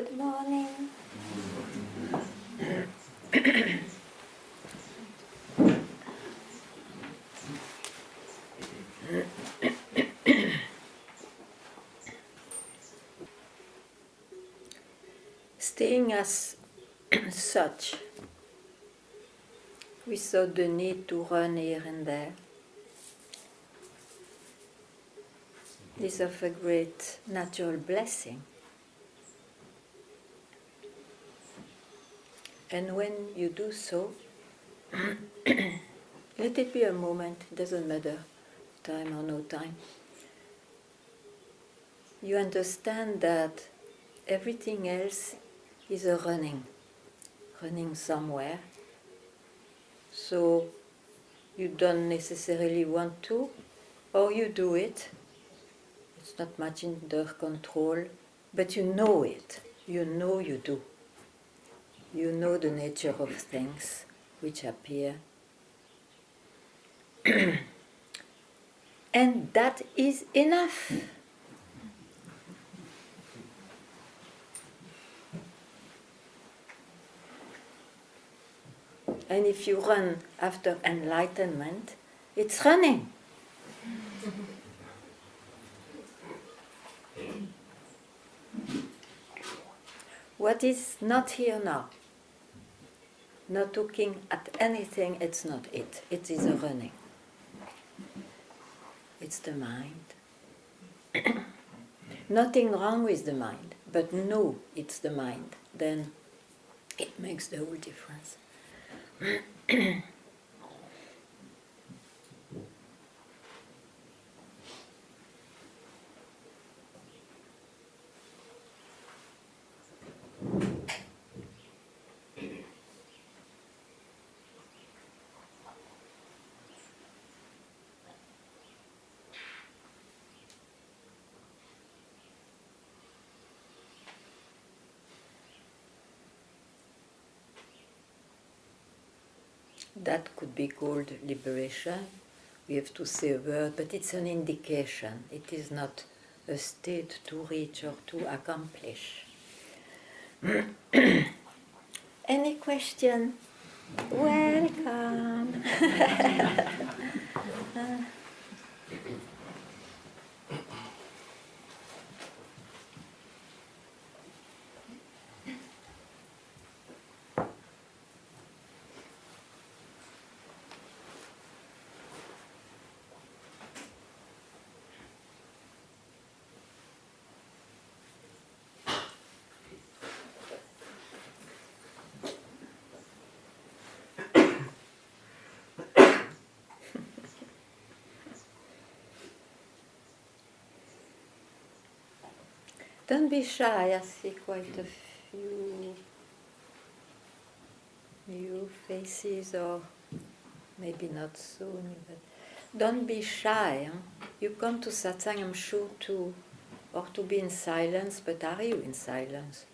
Good morning. Staying as such, without the need to run here and there, is of a great natural blessing. And when you do so, let it be a moment, it doesn't matter, time or no time. You understand that everything else is a running somewhere. So you don't necessarily want to, or you do it. It's not much under control, but you know it. You know you do. You know the nature of things which appear. And that is enough. And if you run after enlightenment, it's running. What is not here now? Not looking at anything, it's not it. It is a running. It's the mind. Nothing wrong with the mind, but no, it's the mind. Then it makes the whole difference. That could be called liberation. We have to say a word, but it's an indication. It is not a state to reach or to accomplish. Any question? Welcome. Don't be shy, I see quite a few new faces, or maybe not soon, but don't be shy. Huh? You come to Satsang, I'm sure, or to be in silence, but are you in silence?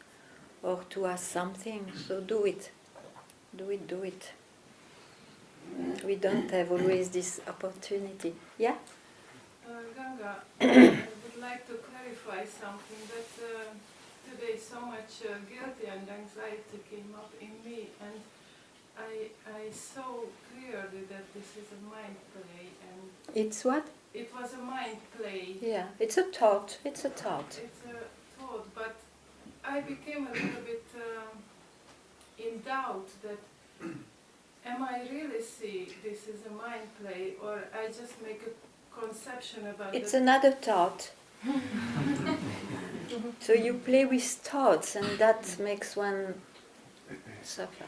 Or to ask something, so do it. Do it. We don't have always this opportunity. Yeah? Ganga, I would like to clarify something that today so much guilty and anxiety came up in me, and I saw clearly that this is a mind play. And it's what? It was a mind play. Yeah, it's a thought. It's a thought. It's a thought, but I became a little bit in doubt that am I really see this is a mind play, or I just make a conception about it. It's another thought. So you play with thoughts, and that makes one suffer.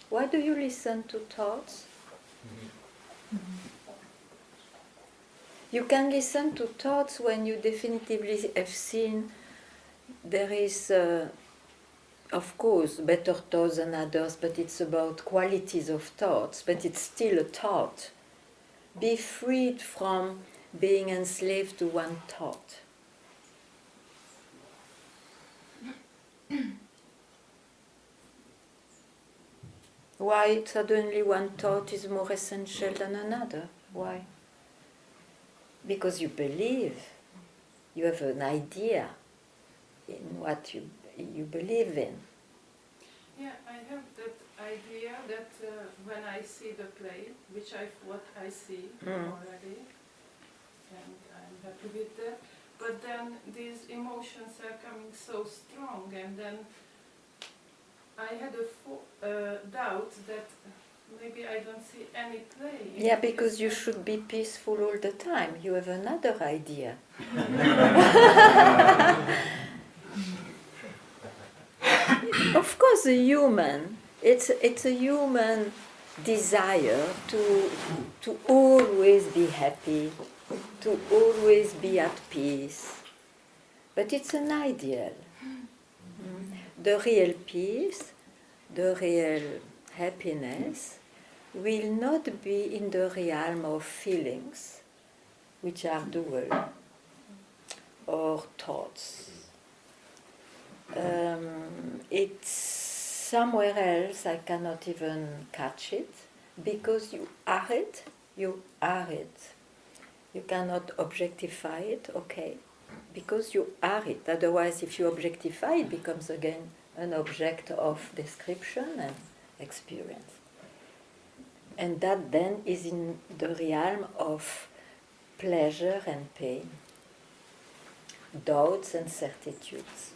Why do you listen to thoughts? You can listen to thoughts when you definitively have seen there is, of course, better thoughts than others, but it's about qualities of thoughts, but it's still a thought. Be freed from being enslaved to one thought. Why suddenly one thought is more essential than another? Why? Because you believe, you have an idea, in what you believe in. Yeah, I have that idea that when I see the play, which what I see already, and I'm happy with that, but then these emotions are coming so strong, and then I had a doubt that maybe I don't see any play. Yeah, because you should be peaceful all the time. You have another idea. Of course, it's a human desire to always be happy, to always be at peace. But it's an ideal. The real peace, the real happiness will not be in the realm of feelings, which are dual, or thoughts. It's somewhere else. I cannot even catch it, because you are it. You are it. You cannot objectify it, okay, because you are it. Otherwise, if you objectify, it becomes again an object of description and experience. And that then is in the realm of pleasure and pain, doubts and certitudes.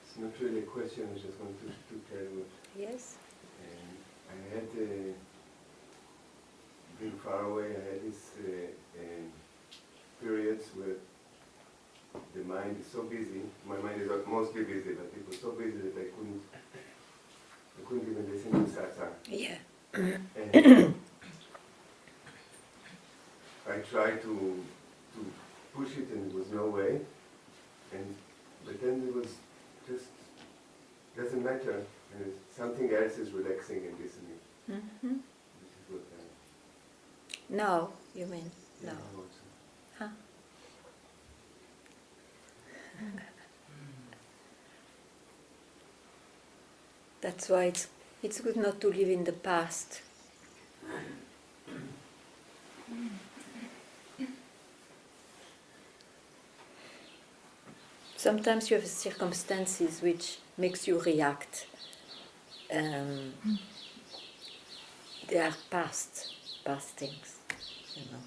It's not really a question, I just want to tell you. Yes? I had, being far away, I had these periods where the mind is so busy. My mind is mostly busy, but it was so busy that I couldn't even listen to Satsang. Yeah. And I tried to push it, and there was no way. But then it was just doesn't matter. And something else is relaxing and listening. Mm-hmm. This is what No, you mean no. also. Huh? That's why it's good not to live in the past. Sometimes you have circumstances which makes you react. They are past things, you know.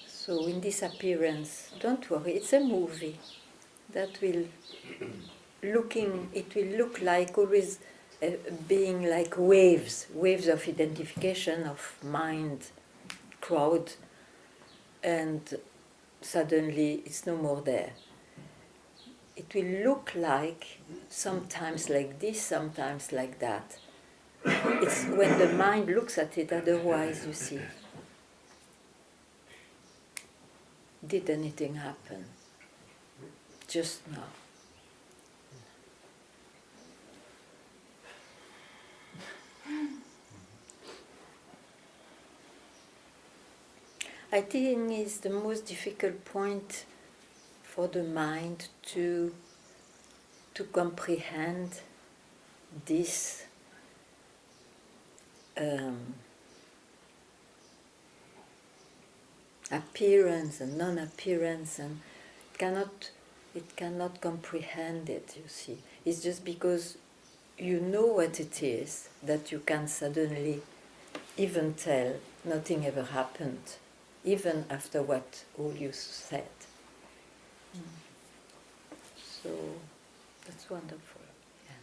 So in this appearance, don't worry. It's a movie that will it will look like always being like waves of identification of mind, crowd, and suddenly it's no more there. It will look like sometimes like this, sometimes like that. It's when the mind looks at it, otherwise you see. Did anything happen? Just now. I think it's the most difficult point for the mind to comprehend this appearance and non-appearance, and it cannot comprehend it, you see. It's just because you know what it is that you can suddenly even tell nothing ever happened, even after what all you said. So that's wonderful. Yeah.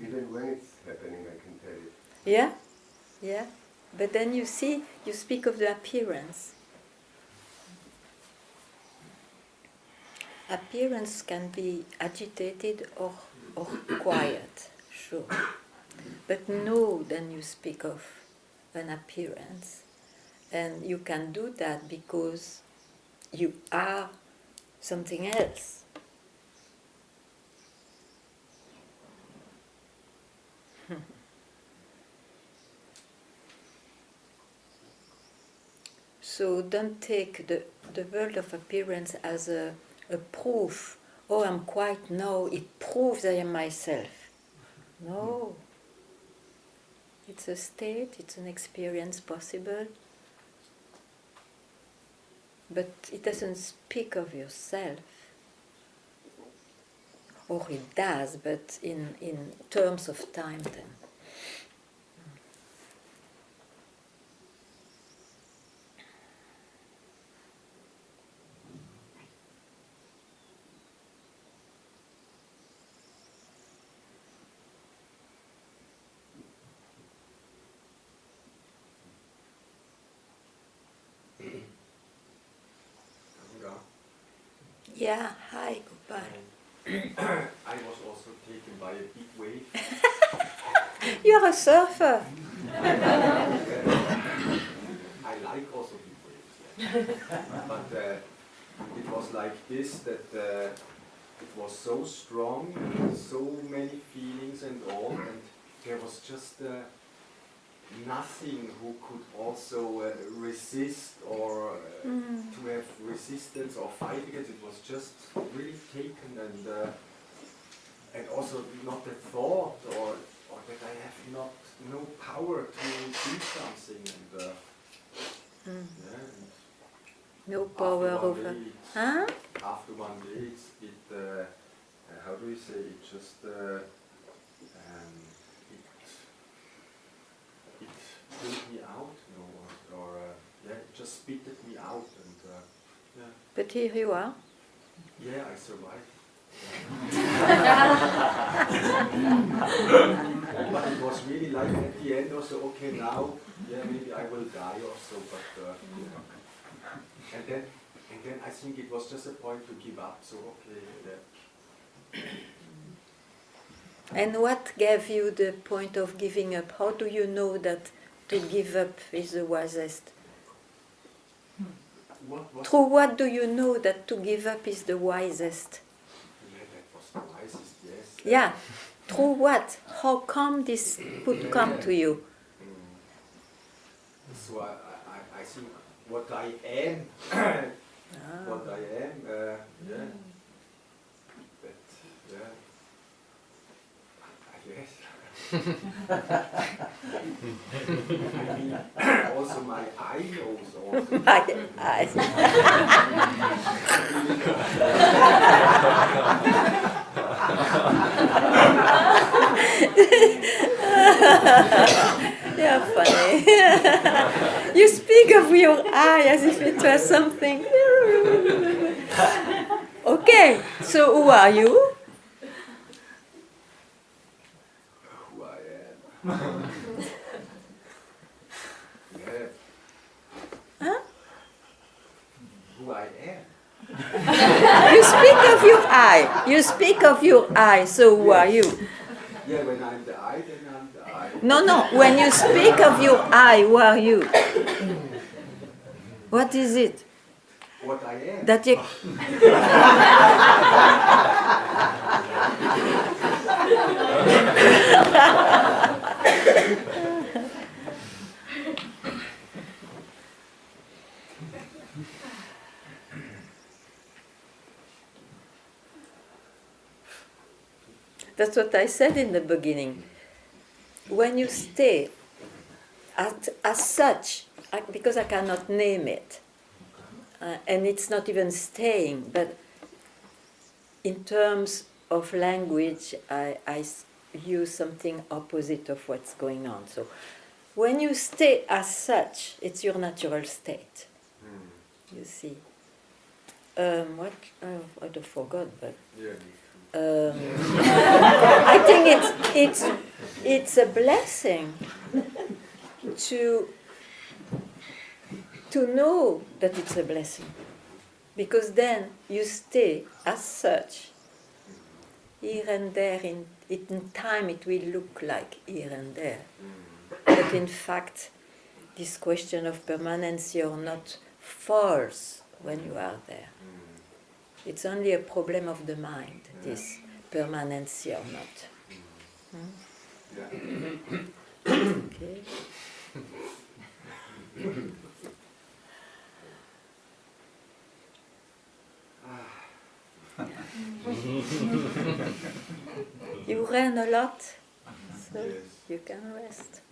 Even when it's happening, I can tell it. Yeah, yeah. But then you see, you speak of the appearance. Appearance can be agitated or quiet, sure. But no, then you speak of an appearance. And you can do that because you are something else. So don't take the world of appearance as a proof. Oh, I'm quiet now, it proves I am myself. No. It's a state, it's an experience possible, but it doesn't speak of yourself. Or it does, but in terms of time then. Yeah, hi, goodbye. I was also taken by a big wave. You're a surfer. I like also big waves, yeah. But it was like this, that it was so strong, so many feelings and all, and there was just nothing who could also resist or to have resistance or fight against. It was just really taken, and also not a thought or that I have no power to do something, and yeah, and No power over. Huh? after one day, it how do you say it? Just it pulled me out, you know, or yeah, it just spitted me out, and yeah. But here you are. Yeah, I survived. But it was really like at the end also, okay, now, yeah, maybe I will die or so, but yeah. And then I think it was just a point to give up, so okay, yeah. And what gave you the point of giving up? How do you know that to give up is the wisest? Through what do you know that to give up is the wisest? Yeah, that was the wisest, yes. Yeah. Through what? How come this could come to you? So I think what I am, what I am, yeah. But, yeah. I guess. I mean, also my eye knows also. My eyes. You're funny. You speak of your eye as if it was something. Okay, so who are you? Who I am. Yeah. Huh? Who I am. You speak of your eye. You speak of your eye, so who are you? Yeah, when I'm the I, then I'm the I. No, when you speak of your I, who are you? What is it? What I am. That you... That's what I said in the beginning. When you stay as such, because I cannot name it, and it's not even staying, but in terms of language, I use something opposite of what's going on. So when you stay as such, it's your natural state. You see. What? I don't forgot, but... Yeah. I think it's a blessing to know that it's a blessing, because then you stay as such. Here and there, in time, it will look like here and there, but in fact, this question of permanency or not falls when you are there. It's only a problem of the mind, this permanency or not. Okay. You ran a lot, so Yes. you can rest.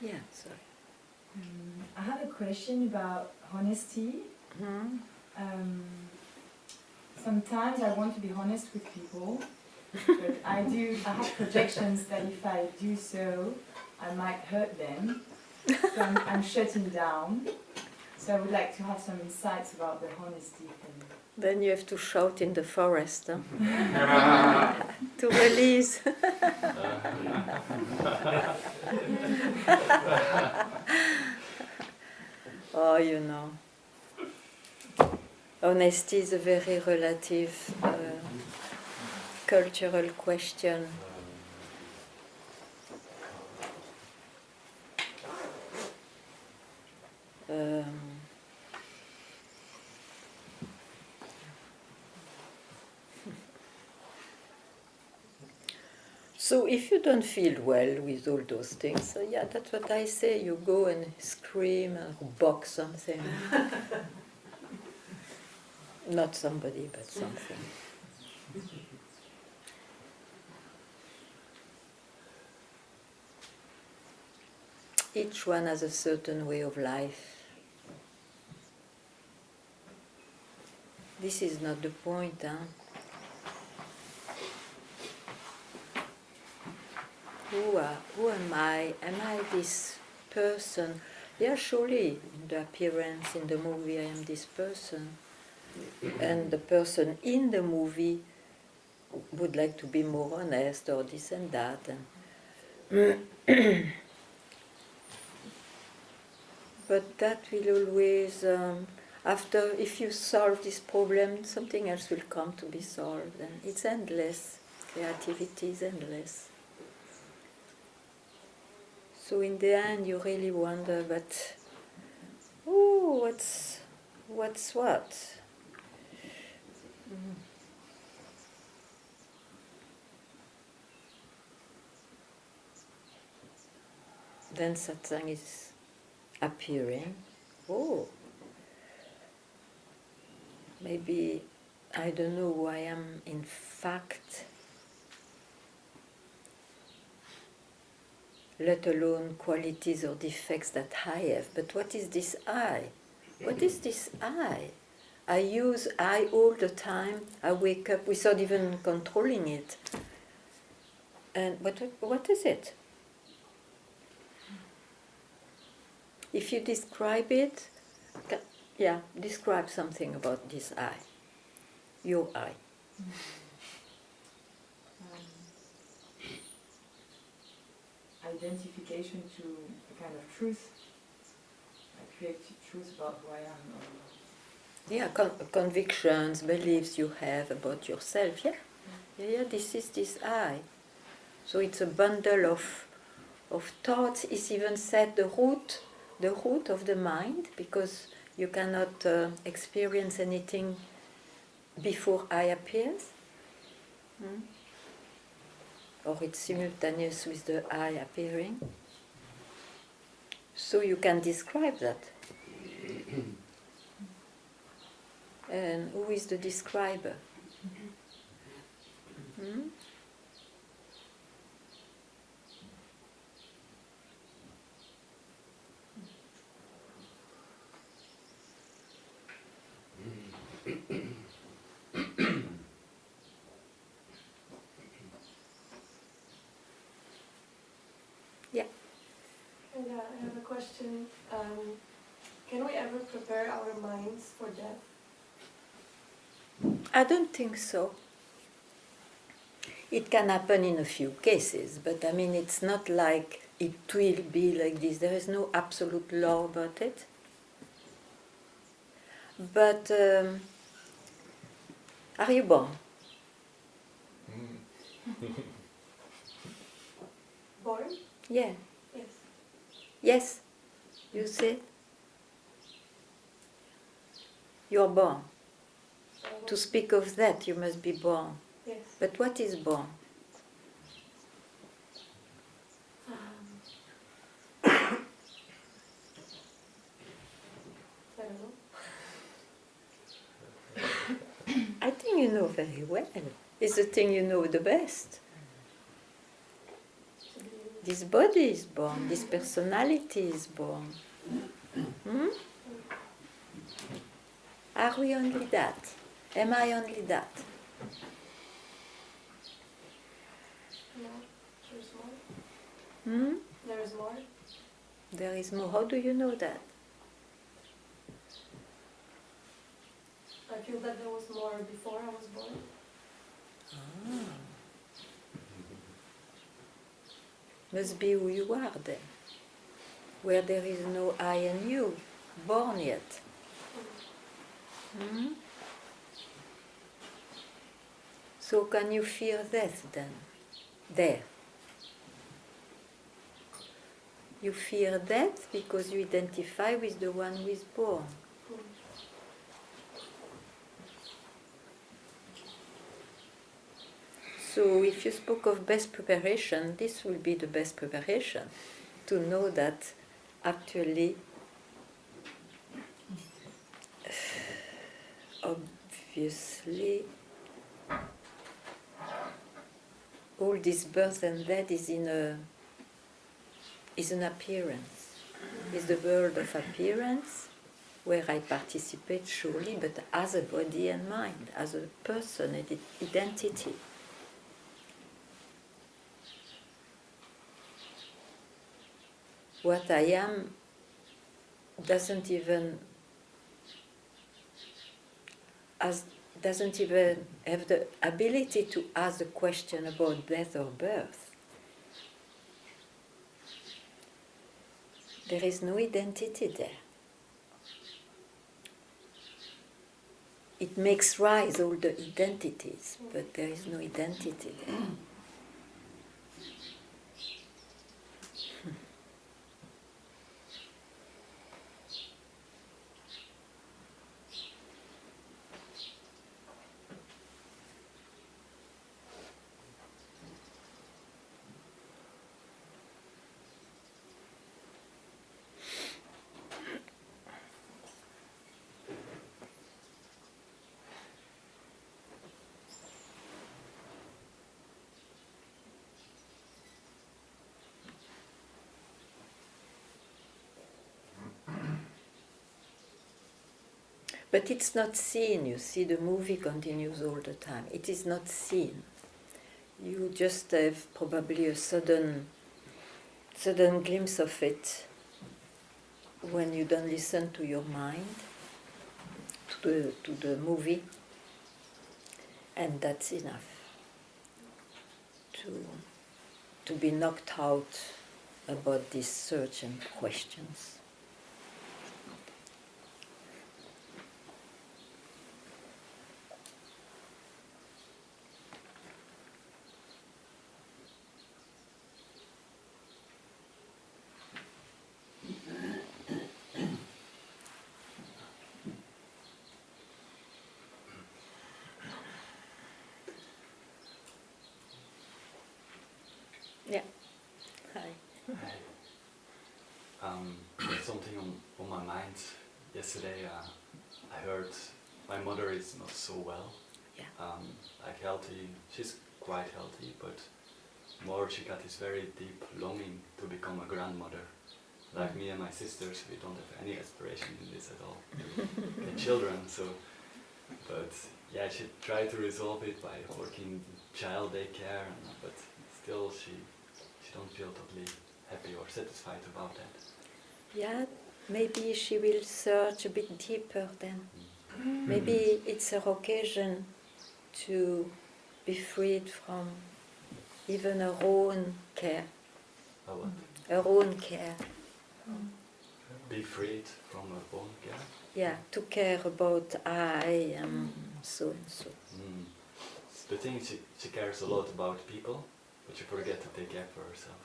Yeah, sorry. I have a question about honesty. Hmm? Sometimes I want to be honest with people, but I have projections that if I do so, I might hurt them. So I'm shutting down. So I would like to have some insights about the honesty thing. Then you have to shout in the forest huh? to release. Oh, you know. Honesty is a very relative cultural question. So if you don't feel well with all those things, so yeah, that's what I say. You go and scream or box something. Not somebody, but something. Each one has a certain way of life. This is not the point, huh? Who am I? Am I this person? Yeah, surely, in the appearance in the movie, I am this person. And the person in the movie would like to be more honest or this and that. And but that will always, after, if you solve this problem, something else will come to be solved. And it's endless. Creativity is endless. So in the end, you really wonder, but, oh, what's what? Then Satsang is appearing. Oh, maybe I don't know who I am in fact, let alone qualities or defects that I have. But what is this I? What is this I? I use I all the time. I wake up without even controlling it. And what is it? If you describe it, describe something about this I, your I. Identification to a kind of truth. I create truth about who I am. Yeah, convictions, beliefs you have about yourself. Yeah. This is this I. So it's a bundle of thoughts. It's even said the root of the mind, because you cannot experience anything before I appears. Or it's simultaneous with the I appearing. So you can describe that. And who is the describer? Yeah. And I have a question. Can we ever prepare our minds for death? I don't think so. It can happen in a few cases, but I mean, it's not like it will be like this. There is no absolute law about it. But are you born? Born? Yeah. Yes. Yes. You say? You're born. To speak of that, you must be born. Yes. But what is born? I don't know. you know very well. It's the thing you know the best. This body is born, this personality is born. Hmm? Are we only that? Am I only that? No, there's more. Hmm? There is more. There is more. How do you know that? I feel that there was more before I was born. Must be who you are then. Where there is no I and you, born yet. Hmm? So can you fear death then? There. You fear death because you identify with the one who is born. So if you spoke of best preparation, this will be the best preparation. To know that actually, obviously, all this birth and death is an appearance. Is the world of appearance where I participate surely, but as a body and mind, as a person, an identity. What I am doesn't even have the ability to ask a question about death or birth. There is no identity there. It makes rise all the identities, but there is no identity there. But it's not seen, you see, the movie continues all the time. It is not seen. You just have probably a sudden glimpse of it when you don't listen to your mind, to the movie, and that's enough to be knocked out about this search and questions. Yeah. Hi. There's something on my mind. Yesterday I heard my mother is not so well. Yeah. Like healthy, she's quite healthy, but more she got this very deep longing to become a grandmother. Like me and my sisters, we don't have any aspiration in this at all. We get children, so. But yeah, she tried to resolve it by working child daycare, but still she don't feel totally happy or satisfied about that. Yeah, maybe she will search a bit deeper then. Maybe it's her occasion to be freed from even her own care. What? Her own care. Be freed from her own care? Yeah, to care about I am so and so. The thing she cares a lot about people, but she forgets to take care for herself.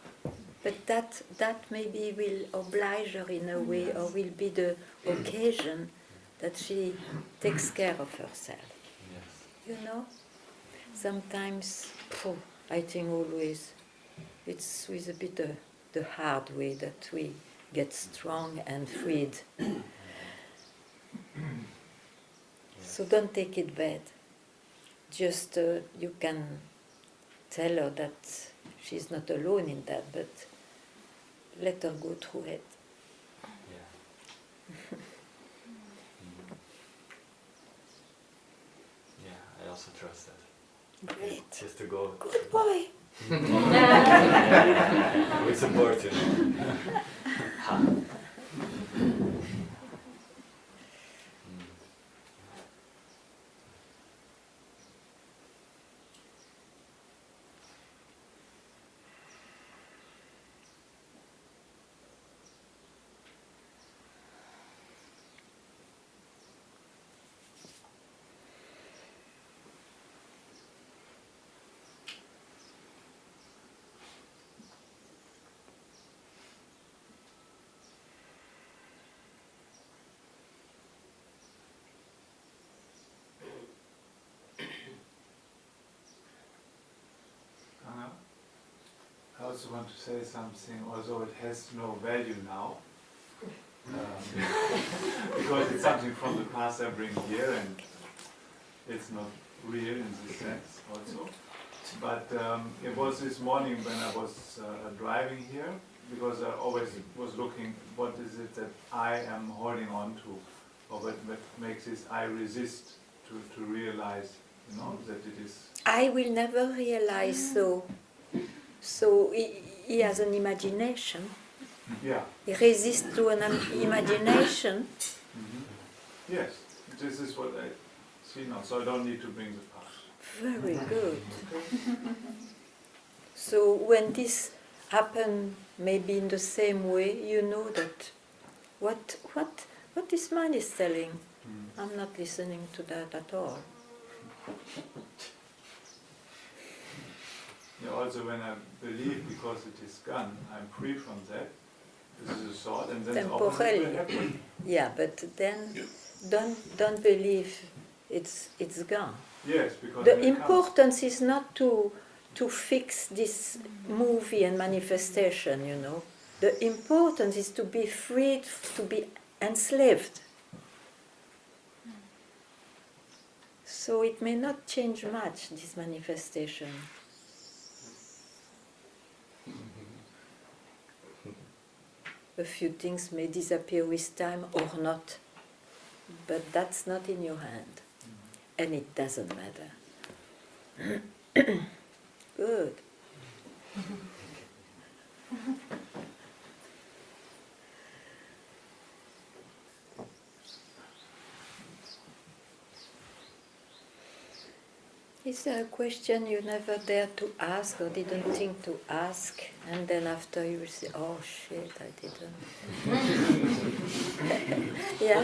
But that maybe will oblige her in a way, or will be the occasion that she takes care of herself. Yes. You know? Sometimes, I think always, it's with a bit the hard way that we get strong and freed. So don't take it bad. just you can tell her that she's not alone in that, but let her go through it. Yeah. Yeah, I also trust that. Great. Just to go. Good boy. We support you. Ha. I also want to say something, although it has no value now, because it's something from the past I bring here and it's not real in this sense also. But it was this morning when I was driving here, because I always was looking what is it that I am holding on to, or what makes this I resist to realize, you know, that it is. I will never realize so. So he has an imagination. Yeah. He resists to an imagination. Mm-hmm. Yes, this is what I see now, so I don't need to bring the past. Very good. So when this happens, maybe in the same way, you know that what this man is telling, I'm not listening to that at all. Yeah, also when I believe because it is gone, I'm free from that. This is a thought, and then the opposite will happen. Yeah, but then don't believe it's gone. Yes, because The importance is not to fix this movie and manifestation, you know. The importance is to be freed, to be enslaved. So it may not change much, this manifestation. A few things may disappear with time or not, but that's not in your hand, and it doesn't matter. Good. Is there a question you never dared to ask or didn't think to ask, and then after you will say, oh shit, I didn't. Yeah?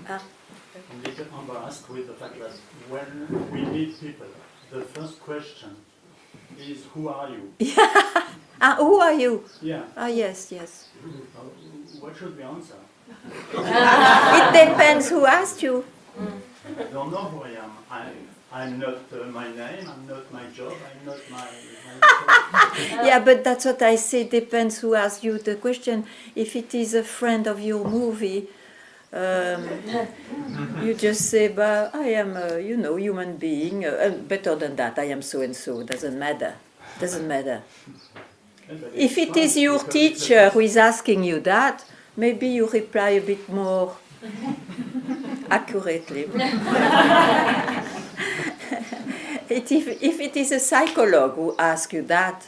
I'm a little embarrassed with the fact that when we meet people, the first question is, who are you? Who are you? Yeah. Yes. What should we answer? It depends who asked you. I don't know who I am. I'm not my name, I'm not my job, I'm not my Yeah, but that's what I say, depends who asks you the question. If it is a friend of your movie, you just say, but I am a human being. Better than that, I am so-and-so, doesn't matter. If it is your teacher who is asking you that, maybe you reply a bit more accurately. If it is a psychologue who asks you that,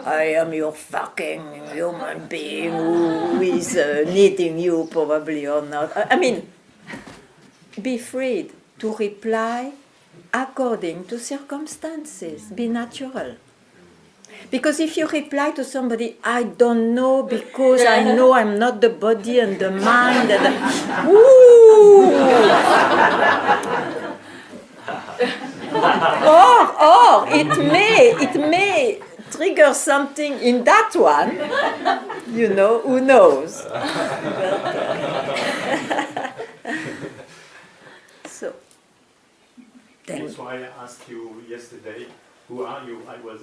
I am your fucking human being who is needing you probably or not. I mean, be free to reply according to circumstances. Be natural. Because if you reply to somebody, I don't know because I know I'm not the body and the mind and the... or it may trigger something in that one, who knows. So, That's why I asked you yesterday, who are you? I was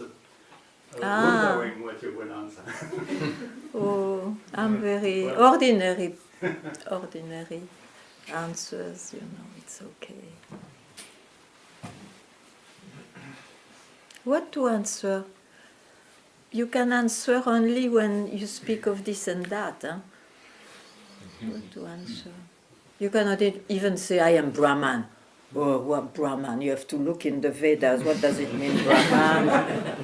wondering what you would answer. Oh, I'm very ordinary. answers, it's okay. What to answer? You can answer only when you speak of this and that. Huh? What to answer? You cannot even say, I am Brahman. Oh, what Brahman? You have to look in the Vedas. What does it mean, Brahman?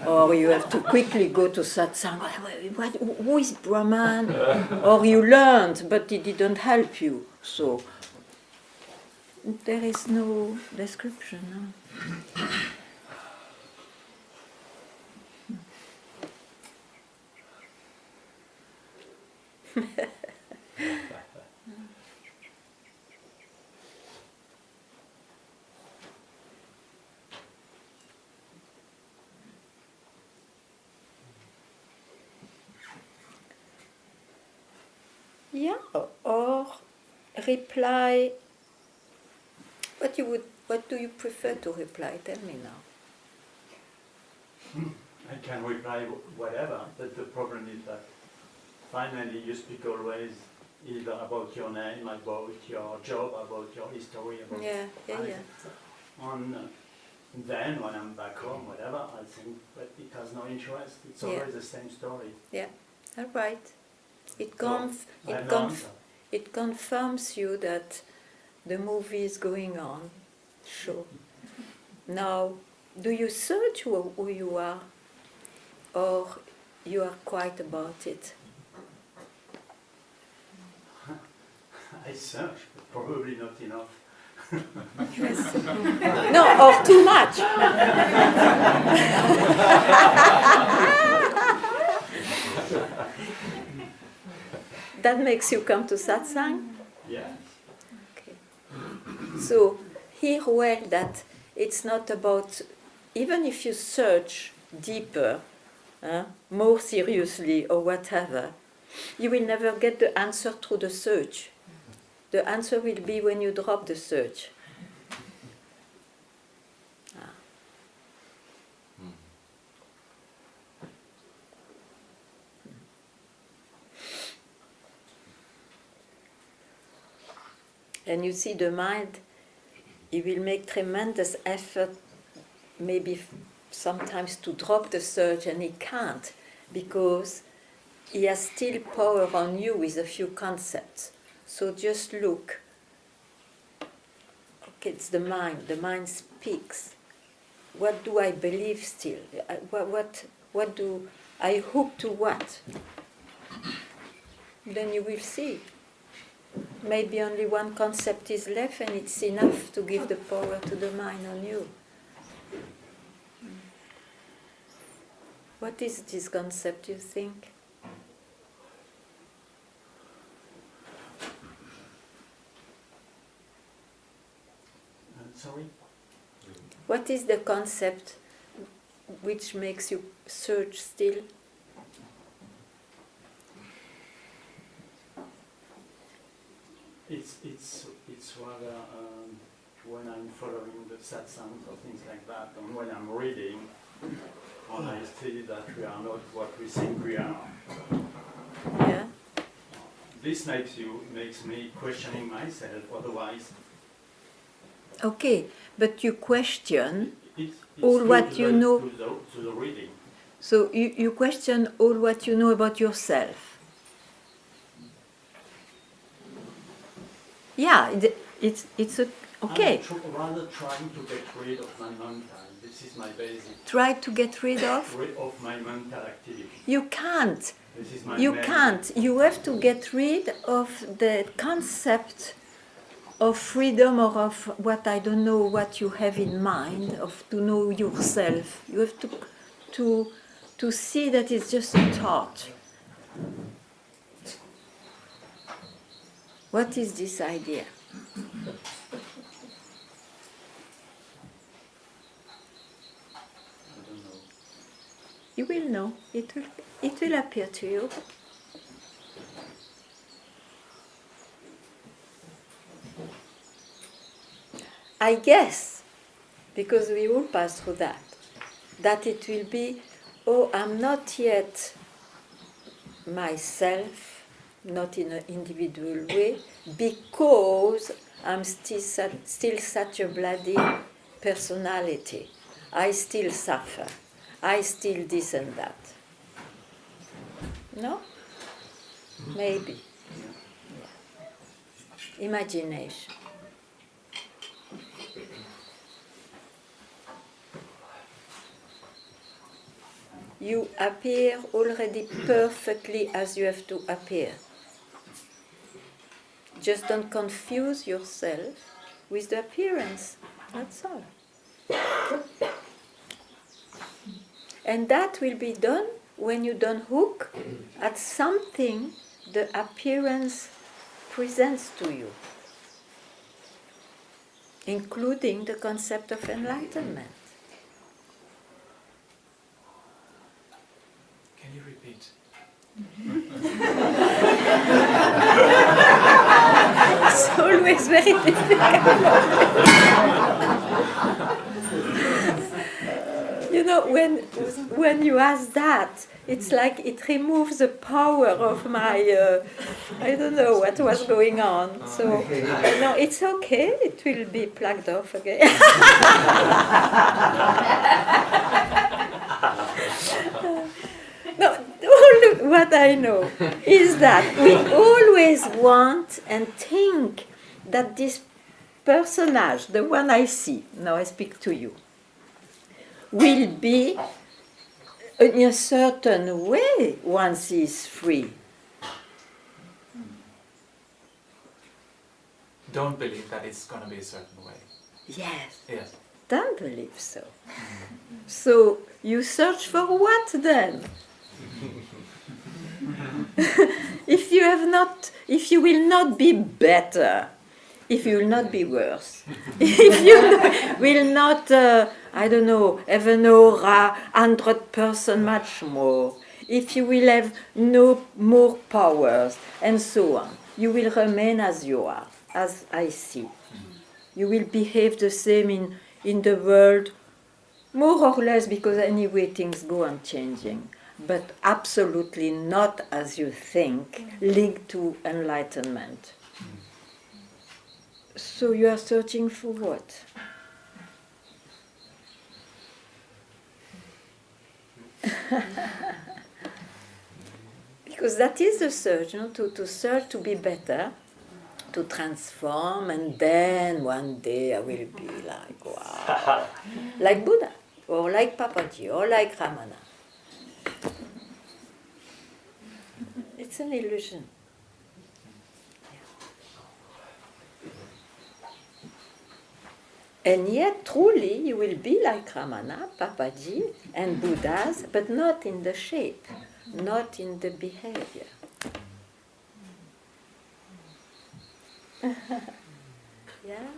Or you have to quickly go to Satsang. Who is Brahman? Or you learned, but it didn't help you. So there is no description. No? Yeah, or reply. What do you prefer to reply? Tell me now. I can reply whatever, but the problem is that finally you speak always either about your name, about your job, about your history, about Yeah. Then when I'm back home, whatever, I think, but it has no interest. It's always the same story. Yeah, all right. It confirms you that the movie is going on. Sure. Now, do you search who you are, or you are quiet about it? I search, but probably not enough. No, or too much. That makes you come to satsang? Yeah. Okay. So, hear well that it's not about, even if you search deeper, more seriously or whatever, you will never get the answer through the search. The answer will be when you drop the search. And you see, the mind, it will make tremendous effort, maybe sometimes to drop the search, and he can't, because he has still power on you with a few concepts. So just look. Okay, it's the mind. The mind speaks. What do I believe still? What do I hook to what? Then you will see. Maybe only one concept is left, and it's enough to give the power to the mind on you. What is this concept, you think? Sorry? What is the concept which makes you search still? It's rather when I'm following the satsangs or things like that, and when I'm reading, and I see that we are not what we think we are. Yeah. This makes me questioning myself. Otherwise, okay, but you question it's all what good you know. to the reading. So you question all what you know about yourself. Yeah, it's okay. I'm rather trying to get rid of my mental. This is my basic. Try to get rid of. Rid of my mental activity. You can't. This is my You main- can't. You have to get rid of the concept of freedom, or of what, I don't know what you have in mind, of to know yourself. You have to see that it's just a thought. What is this idea? I don't know. You will know. It will appear to you. I guess, because we all pass through that it will be, oh, I'm not yet myself, not in an individual way, because I'm still such a bloody personality. I still suffer. I still this and that. No? Maybe. Yeah. Imagination. You appear already perfectly as you have to appear. Just don't confuse yourself with the appearance. That's all. And that will be done when you don't hook at something the appearance presents to you, including the concept of enlightenment. Can you repeat? It's always very difficult. You know, when you ask that, it's like it removes the power of my, I don't know what was going on. So, no, it's okay, it will be plugged off again. No, all what I know is that we always want and think that this personage, the one I see, now I speak to you, will be in a certain way once he is free. Don't believe that it's going to be a certain way. Yes. Yes. Don't believe so. So you search for what then? If you will not be better, if you will not be worse, if you will not, I don't know, have an aura 100% much more, if you will have no more powers, and so on, you will remain as you are, as I see. You will behave the same in the world, more or less, because anyway things go on changing, but absolutely not as you think, linked to enlightenment. So you are searching for what? Because that is the search, you know, to search to be better, to transform, and then one day I will be like, wow, like Buddha, or like Papaji, or like Ramana. It's an illusion. And yet, truly, you will be like Ramana, Papaji, and Buddhas, but not in the shape, not in the behavior. Yeah?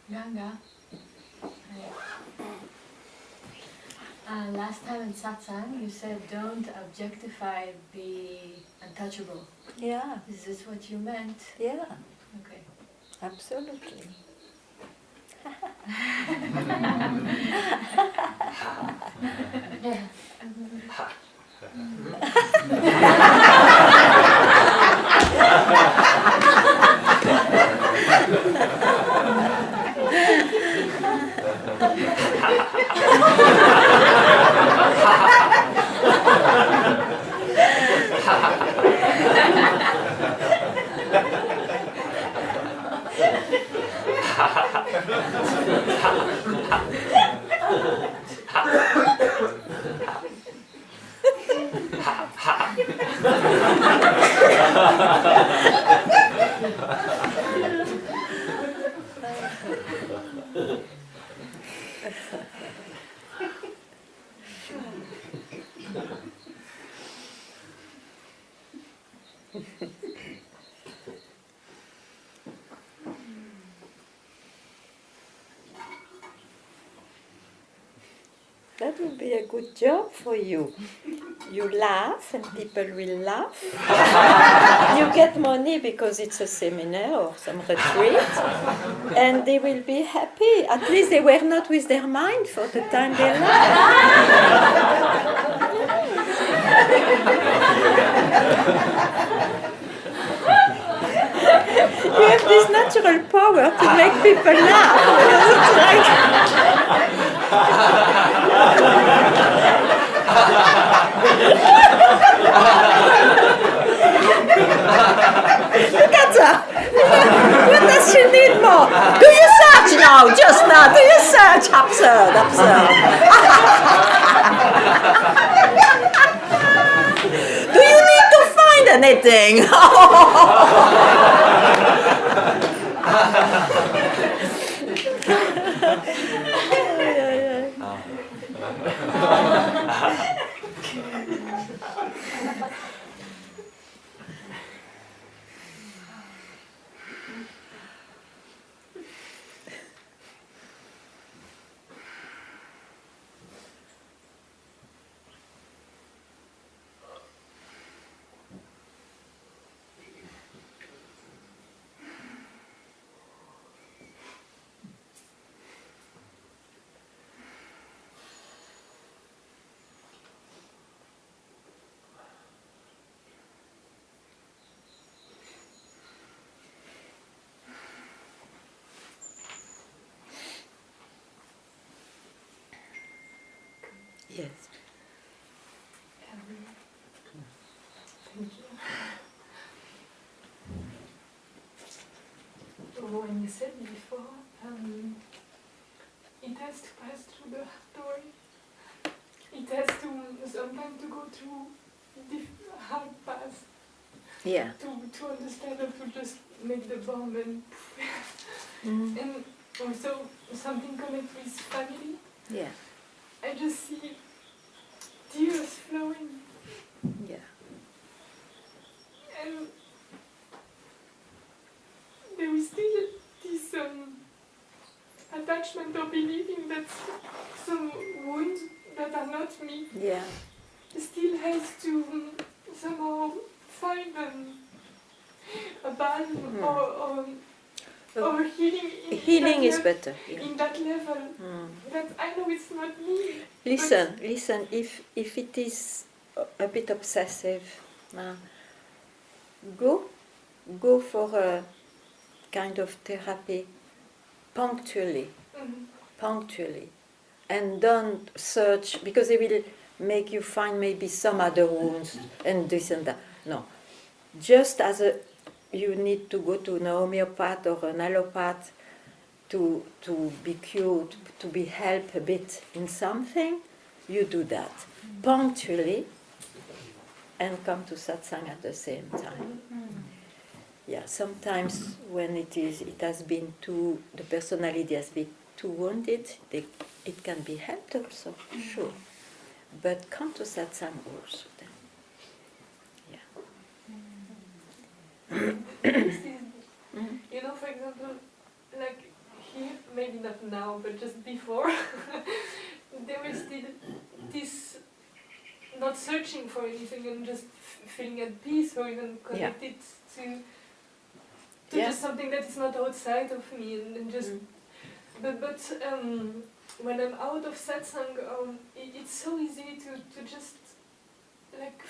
Ganga, last time in Satsang you said don't objectify the untouchable. Yeah. Is this what you meant? Yeah. Okay. Absolutely. That would be a good job for you. You laugh and people will laugh. You get money because it's a seminar or some retreat, and they will be happy. At least they were not with their mind for the time they laughed. You have this natural power to make people laugh. It's like look at her. What does she need more? Do you search now? Just now. Do you search? Absurd, absurd. Do you need to find anything? Yes. Thank you. When you said before, it has to pass through the door. It has to sometimes to go through hard paths. Yeah. To understand or to just make the bomb and and also something connected with family. Yeah. I just see tears flowing. Yeah. And there is still this attachment or believing that some wounds that are not me Yeah. still has to somehow find a balm or healing in Healing that is better. Yeah. in that level. That I know it's not me. Listen. If it is a bit obsessive, go for a kind of therapy punctually, and don't search because it will make you find maybe some other wounds and this and that. No, just as you need to go to an homeopath or an allopath to be cured, to be helped a bit in something, you do that punctually and come to satsang at the same time. Yeah, sometimes when it has been the personality has been too wounded, it can be helped also, sure. But come to satsang also then. You know, for example, like here, maybe not now, but just before, there was this not searching for anything and just feeling at peace or even connected to just something that is not outside of me and just. But when I'm out of satsang, it's so easy to just like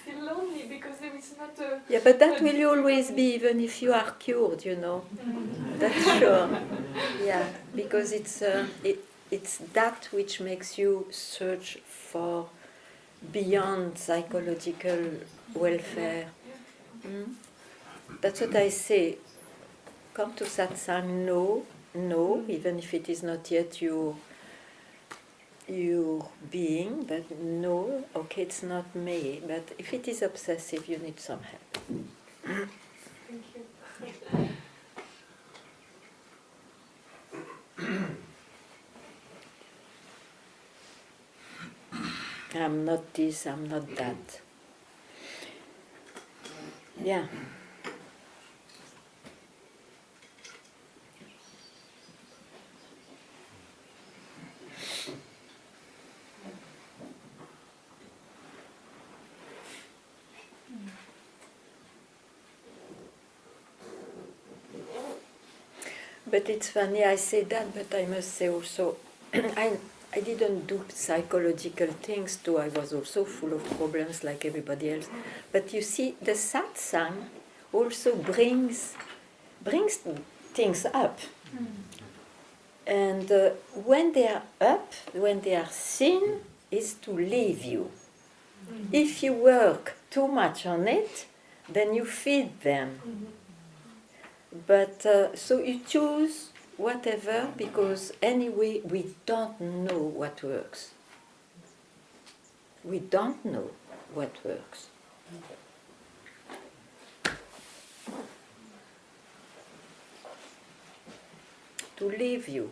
feel lonely because there is not a. Yeah, but that will always be even if you are cured, you know. That's sure. Yeah, because it's that which makes you search for beyond psychological welfare. That's what I say. Come to satsang, no, even if it is not yet your being, but no, okay, it's not me. But if it is obsessive, you need some help. Thank you. I'm not this, I'm not that. Yeah. But it's funny I say that, but I must say also, I I didn't do psychological things too. I was also full of problems like everybody else. But you see, the satsang also brings things up. And when they are up, when they are thin, is to leave you. If you work too much on it, then you feed them. But so you choose whatever, because anyway we don't know what works. We don't know what works. To leave you.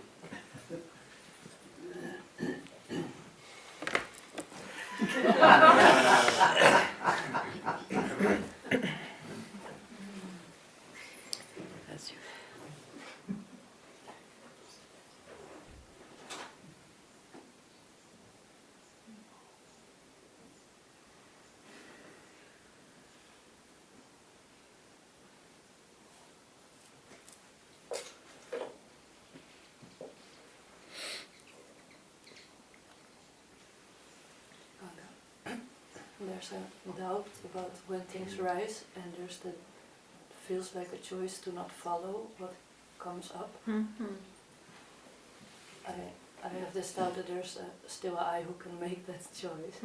As you. There's a doubt about when things rise, and there's the feels like a choice to not follow what comes up. I have this doubt that there's still I who can make that choice.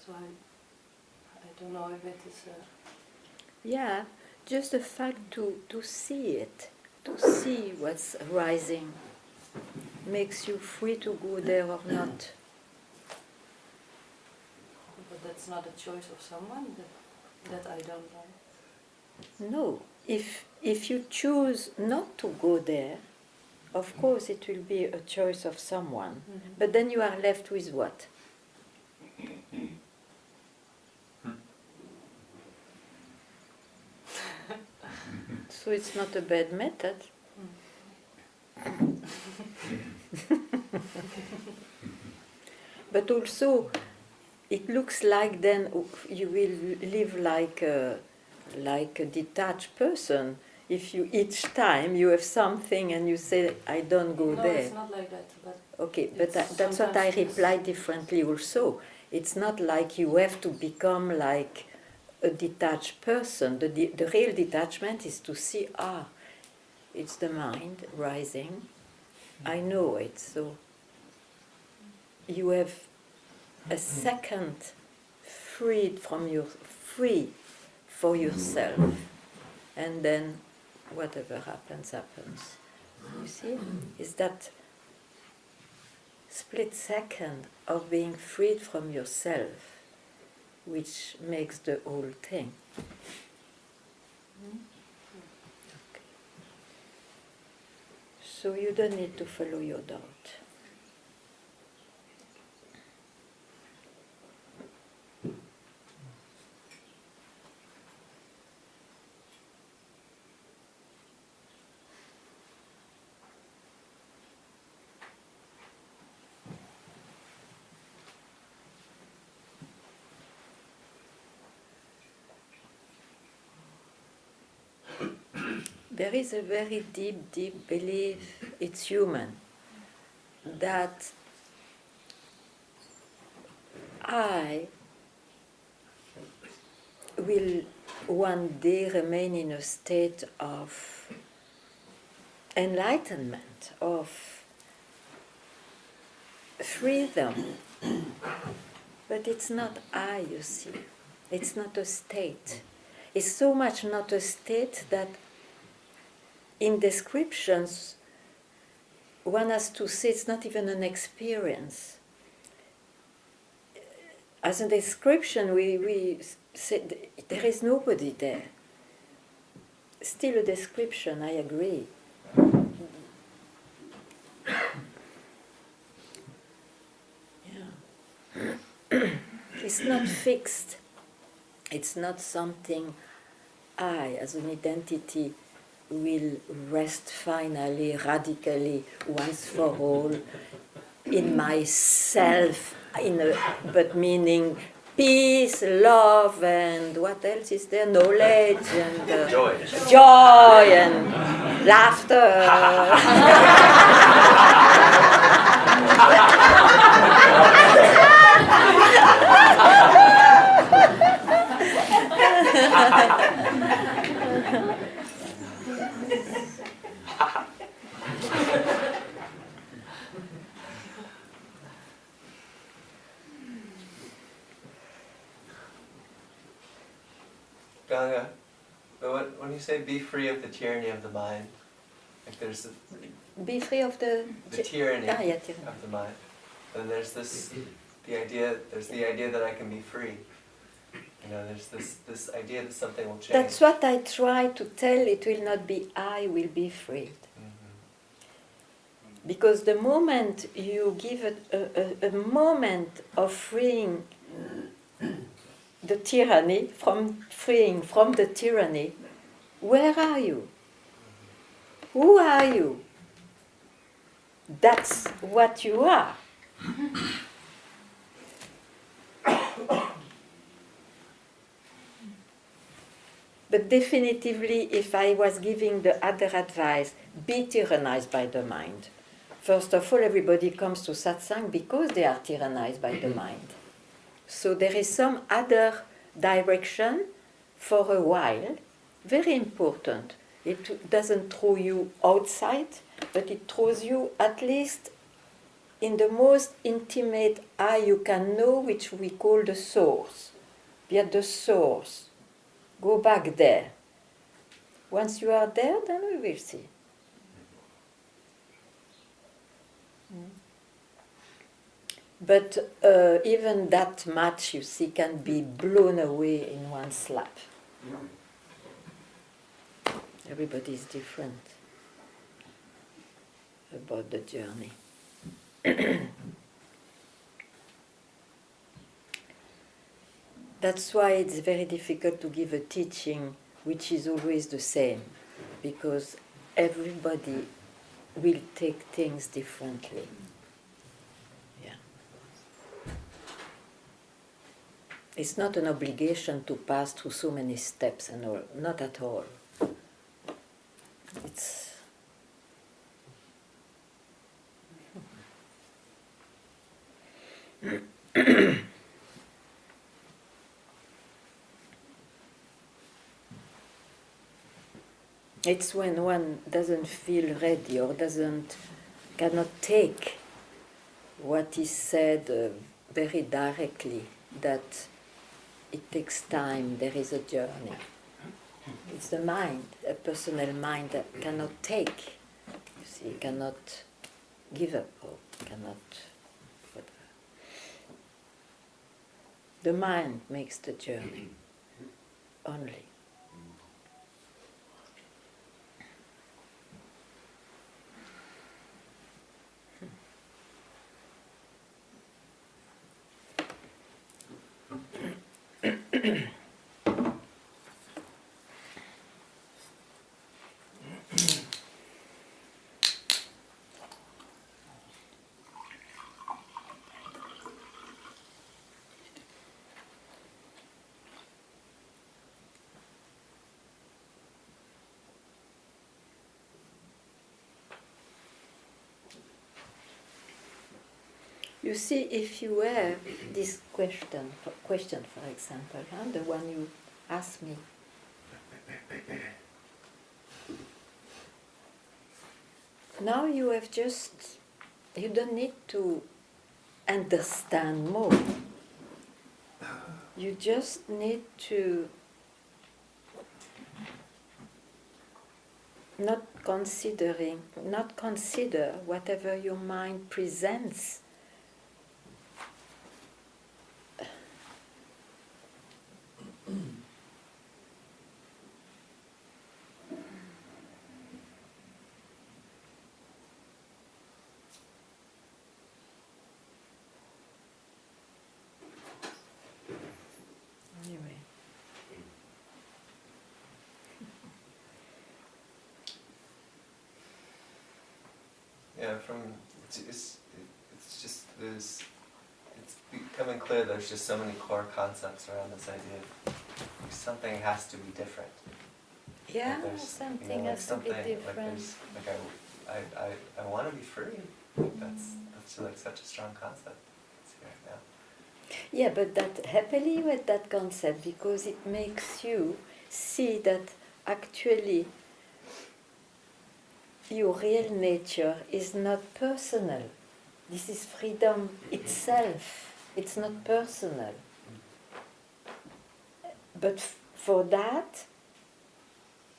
So I don't know if it is. Yeah, just the fact to see it, to see what's rising, makes you free to go there or not. But that's not a choice of someone that I don't know. No, if you choose not to go there, of course it will be a choice of someone. But then you are left with what? So it's not a bad method. But also, it looks like then you will live like a detached person. If you each time you have something and you say, I don't go there. No, it's not like that. But okay, but that's what I reply differently also. It's not like you have to become like a detached person. The real detachment is to see, it's the mind rising. I know it, so you have a second free for yourself, and then whatever happens, happens. You see, is that split second of being freed from yourself which makes the whole thing. Okay. So you don't need to follow your doubt. There is a very deep, deep belief, it's human, that I will one day remain in a state of enlightenment, of freedom. But it's not I, you see. It's not a state. It's so much not a state that in descriptions, one has to say it's not even an experience. As a description, we said there is nobody there. Still a description, I agree. Yeah. It's not fixed. It's not something I, as an identity, will rest finally, radically, once for all, in myself, but meaning peace, love, and what else is there? Knowledge and joy and laughter. Ganga, but when you say be free of the tyranny of the mind, like there's Be free of the tyranny tyranny of the mind, and there's the idea that I can be free. You know, there's this idea that something will change. That's what I try to tell. It will not be I will be freed. Because the moment you give a moment of freeing the tyranny, freeing from the tyranny, where are you? Who are you? That's what you are. But definitively, if I was giving the other advice, be tyrannized by the mind. First of all, everybody comes to satsang because they are tyrannized by the mind. So there is some other direction for a while, very important. It doesn't throw you outside, but it throws you at least in the most intimate eye you can know, which we call the source. Be at the source. Go back there. Once you are there, then we will see. But even that much, you see, can be blown away in one slap. Everybody is different about the journey. That's why it's very difficult to give a teaching which is always the same, because everybody will take things differently. Yeah. It's not an obligation to pass through so many steps and all, not at all. It's it's when one doesn't feel ready or cannot take what is said very directly that it takes time, there is a journey. It's the mind, a personal mind that cannot take, you see, cannot give up or cannot whatever. The mind makes the journey only. You see, if you have this question for example, the one you asked me, now you don't need to understand more. You just need to not consider whatever your mind presents. Anyway. Yeah, it's just it's becoming clear there's just so many core concepts around this idea of something has to be different. Yeah, like something has to be different. I want to be free. That's like such a strong concept. It's here now. Yeah, but that happily with that concept, because it makes you see that actually your real nature is not personal. This is freedom itself. It's not personal. But for that,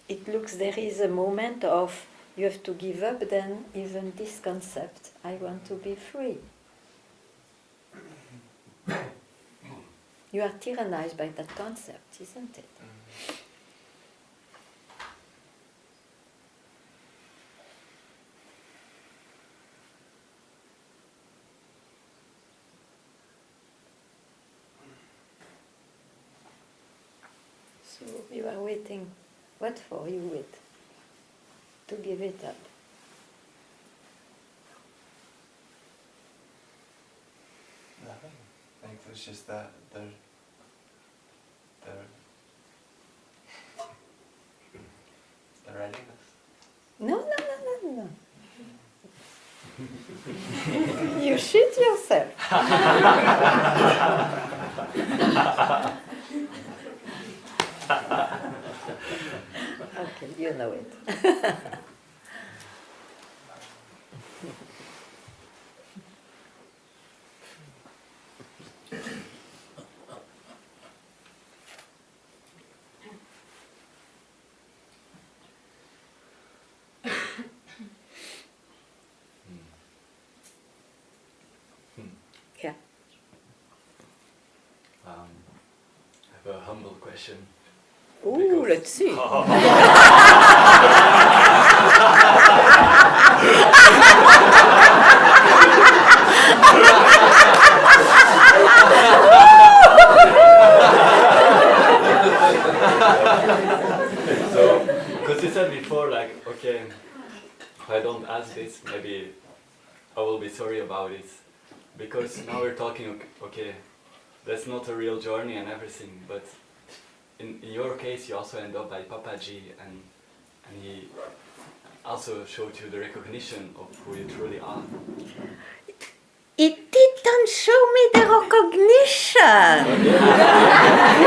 it looks there is a moment of you have to give up then even this concept. I want to be free. You are tyrannized by that concept, isn't it? So you are waiting. What for you wait? To give it up. Nothing. I think it's just that the readiness. No. You shoot yourself. Okay, you know it. Yeah. I have a humble question. Ooh, let's see. So, because you said before, like, okay, if I don't ask this, maybe I will be sorry about it. Because now we're talking, okay, that's not a real journey and everything, but in your case, you also end up by Papaji, and he also showed you the recognition of who you truly are. It didn't show me the recognition.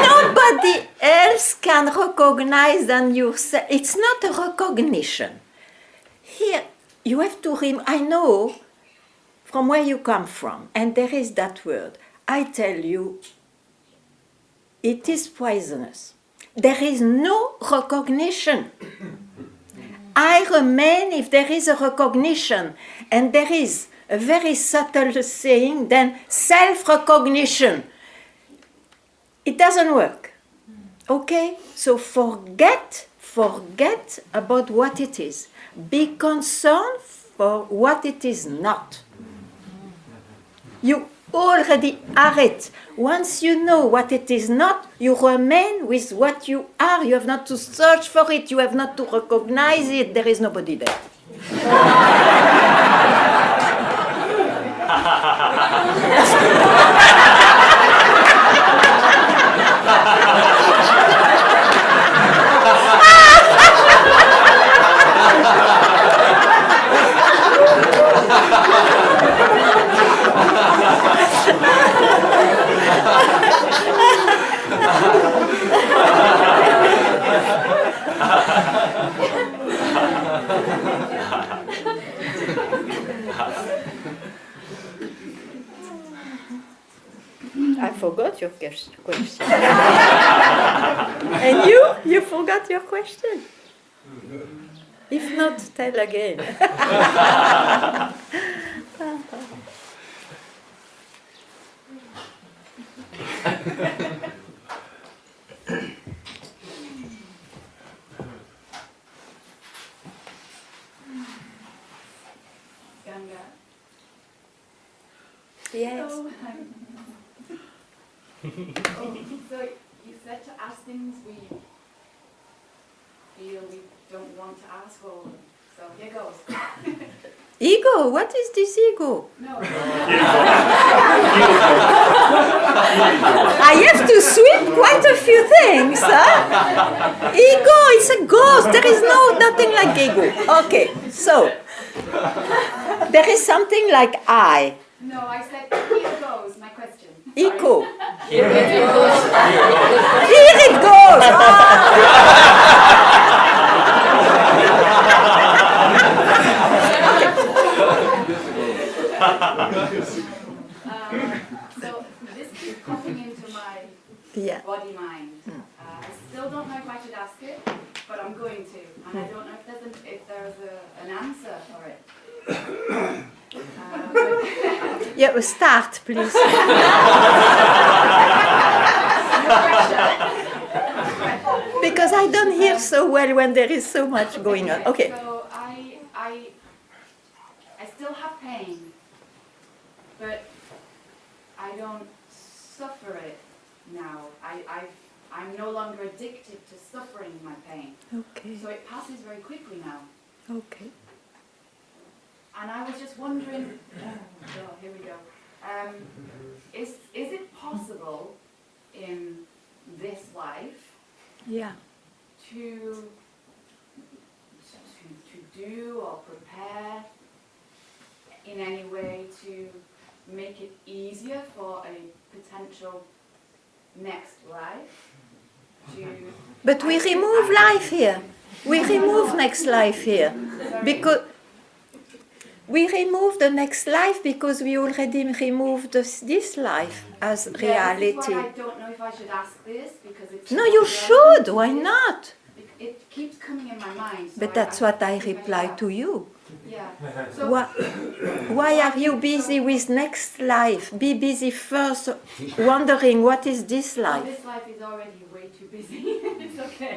Nobody else can recognize than yourself. It's not a recognition. Here, you have to I know from where you come from, and there is that word. I tell you, it is poisonous. There is no recognition. I remain if there is a recognition, and there is a very subtle saying, then self-recognition. It doesn't work. Okay? So forget about what it is. Be concerned for what it is not. You already are it. Once you know what it is not, you remain with what you are. You have not to search for it. You have not to recognize it. There is nobody there. I forgot your question. And you forgot your question. If not, tell again. Ganga. Yes. So you said to ask things we feel we don't want to ask, or so here goes. Ego, what is this ego? No. I have to sweep quite a few things, huh? Ego is a ghost. There is nothing like ego. Okay, so There is something like I. No, I said here goes my question. Eco. Here it goes. Here it goes. So this keeps popping into my Yeah. body mind. I still don't know if I should ask it, but I'm going to, and I don't know if there's an answer for it. Yeah, start, please. Because I don't hear so well when there is so much going on. Okay. So I still have pain, but I don't suffer it now. I'm no longer addicted to suffering my pain. Okay. So it passes very quickly now. Okay. And I was just wondering, oh, here we go. Is it possible in this life Yeah. to do or prepare in any way to make it easier for a potential next life? But we remove life here. We remove next life here. Because we remove the next life because we already removed this life as reality. This is why I don't know if I should ask this because it's No, you should. Why not? It keeps coming in my mind. So But that's what I reply to you. Yeah. So Why are you busy with next life? Be busy first, wondering what is this life. This life is already way too busy. It's okay.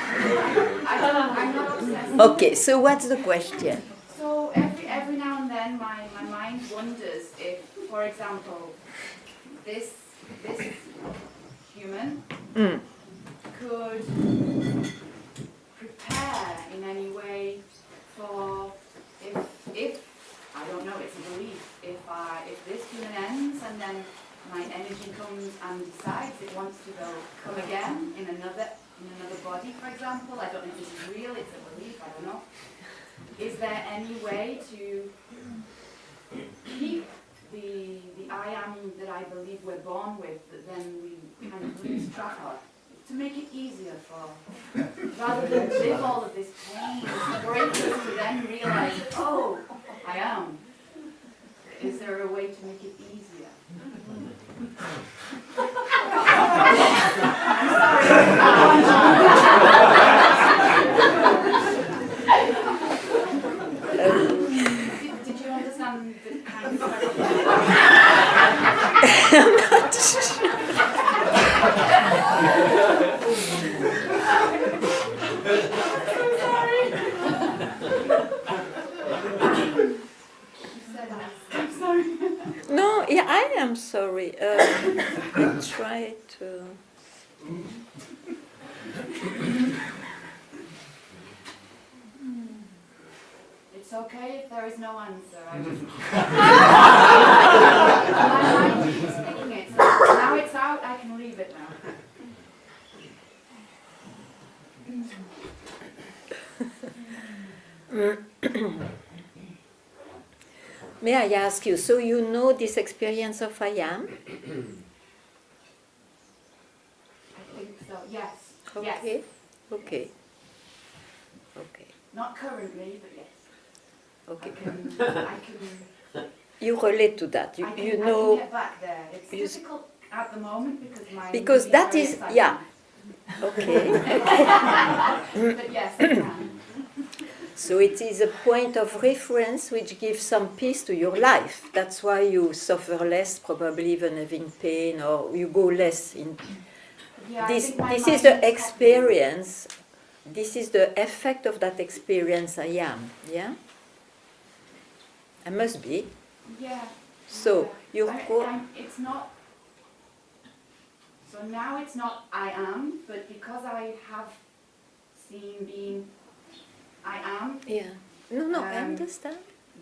I'm not obsessed. Okay, so what's the question? So every now and then my mind wonders if, for example, this human could prepare in any way for if I don't know, it's a belief. If this human ends and then my energy comes and decides it wants to come again in another body, for example. I don't know if this is real, it's a belief, I don't know. Is there any way to keep the I am that I believe we're born with, that then we kind of lose track of? To make it easier rather than live all of this pain, it's great to then realize, oh, I am. Is there a way to make it easier? Did you understand the kind of question? I'm not sure. I'm sorry. No, yeah, I am sorry. I try to. It's okay if there is no answer. I just my mind keeps thinking it. So now it's out. I can leave it now. May I ask you, so you know this experience of I am? I think so. Yes. Okay. Yes. Okay. Okay. Not currently, but yes. Okay. I can. You relate to that. I can know. get back there. It's difficult at the moment because that is exciting. yeah. Okay. But yes, I can. So it is a point of reference which gives some peace to your life. That's why you suffer less, probably even having pain, or you go less in. Yeah, This is the experience. This is the effect of that experience. I am. Yeah. I must be. Yeah. So you it's not. So now it's not I am, but because I have seen being I am. Yeah. No, I understand.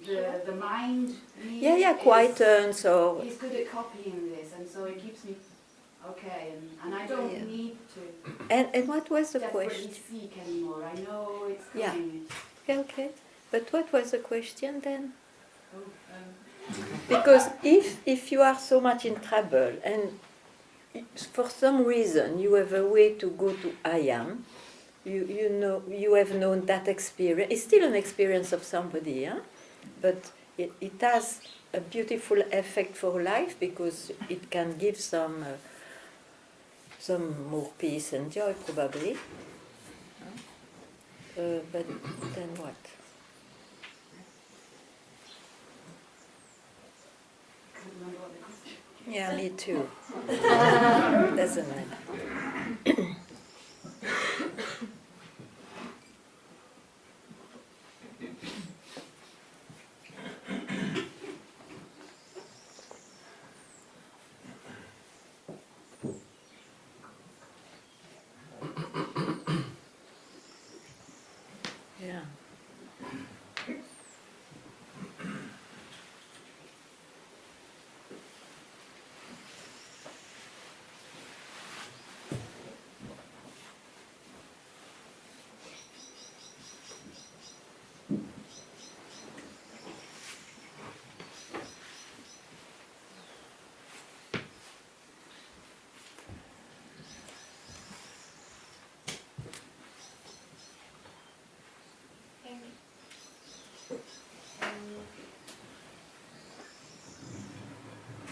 The mind. Yeah, quite turns or. He's good at copying this, and so it keeps me okay, and I don't Yeah. need to And what was the desperately question? seek anymore. I know it's Yeah. coming. Okay. But what was the question then? Oh, Because if you are so much in trouble and for some reason you have a way to go to I am, you know you have known that experience. It's still an experience of somebody, huh? But it has a beautiful effect for life because it can give some more peace and joy probably. But then what? I can't remember what it is. Yeah, me too. Doesn't matter. Yeah.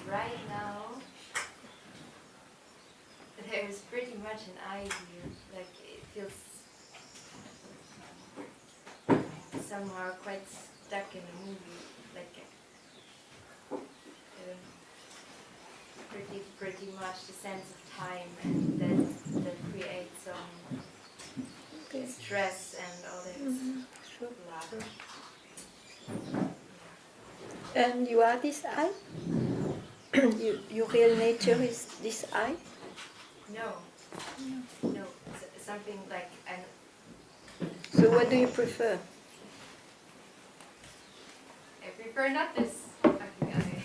Right now, there is pretty much an idea, like it feels somehow quite stuck in a movie, like pretty much the sense of time, and that creates some stress and all this Sure. blah. And you are this I? Your real nature is this I? No, something like So what do you prefer? I prefer not this. Okay.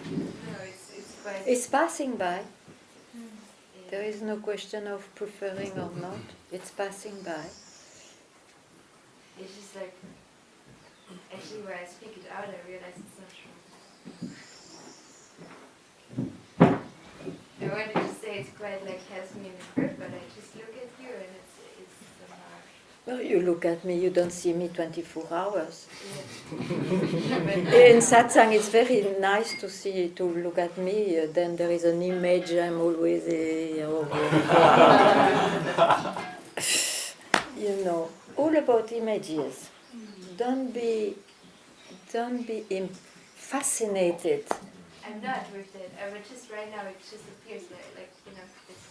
No, it's quite. It's passing by. Yeah. There is no question of preferring or not. It's passing by. It's just like, actually when I speak it out, I realize it's not true. I wanted to say it's quite like has me in a grip, but I just look at you and it's somehow. Well, you look at me, you don't see me 24 hours. Yeah. In Satsang, it's very nice to look at me. Then there is an image. I'm always, you know, all about images. Don't be fascinated. I'm not with it. But just right now, it just appears like you know, it's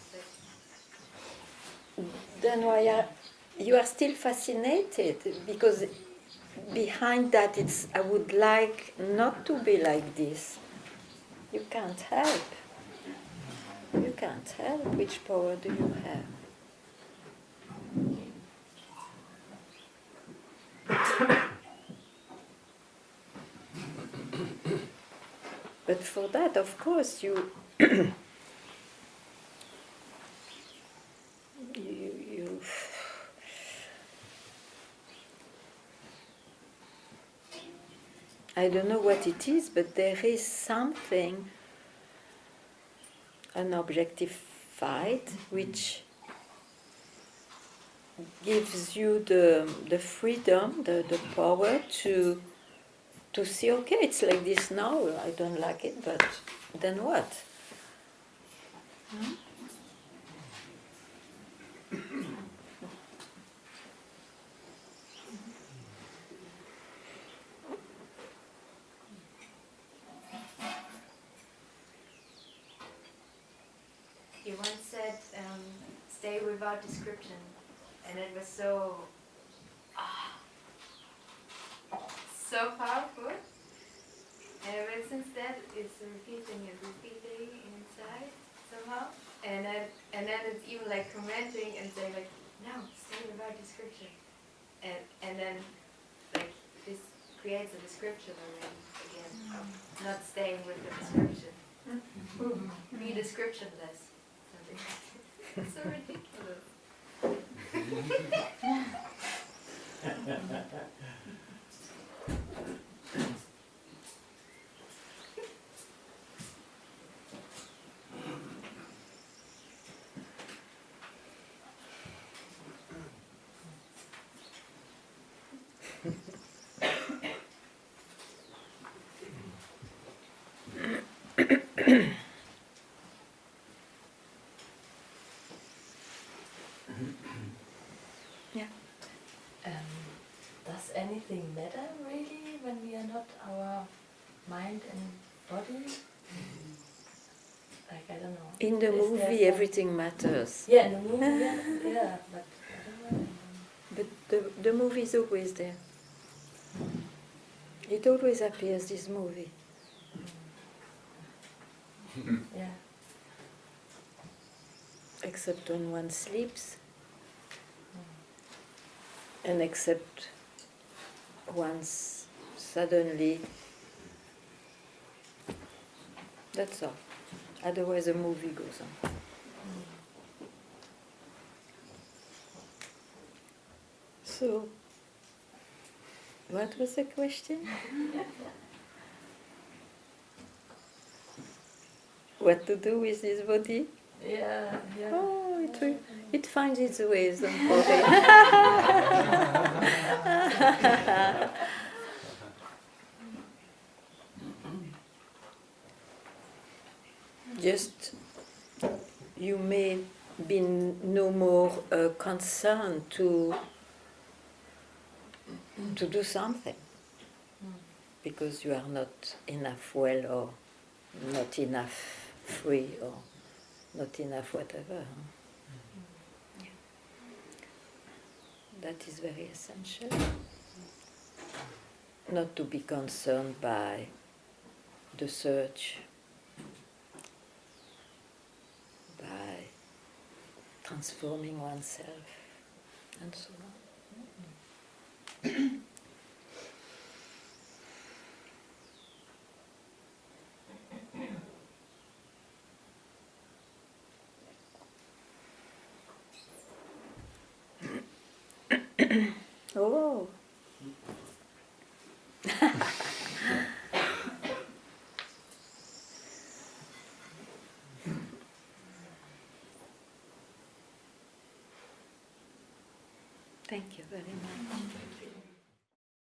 like. Then why you are still fascinated? Because behind that, it's I would like not to be like this. You can't help. You can't help. Which power do you have? But for that, of course, you I don't know what it is, but there is something unobjectified which gives you the freedom, the power to see, okay, it's like this now, I don't like it, but then what? You once said, stay without description, and it was so powerful. And ever since that, it's repeating inside somehow. And then it's even like commenting and saying like, no, stay without description. And then like this creates a description already again of not staying with the description. Be descriptionless. It's so ridiculous. Does anything matter really when we are not our mind and body? Like, I don't know. In the Is there movie, some- everything matters. Yeah, in the movie, yeah, but I don't know. But the movie is always there. It always appears, this movie. Yeah. Except when one sleeps. And except once suddenly. That's all. Otherwise the movie goes on. So, what was the question? What to do with this body? Yeah, yeah. Oh, it finds its ways, don't worry. Just, you may be no more concerned to do something, because you are not enough well, or not enough free, or not enough whatever. That is very essential. Not to be concerned by the search, by transforming oneself, and so on. Oh. Thank you very much.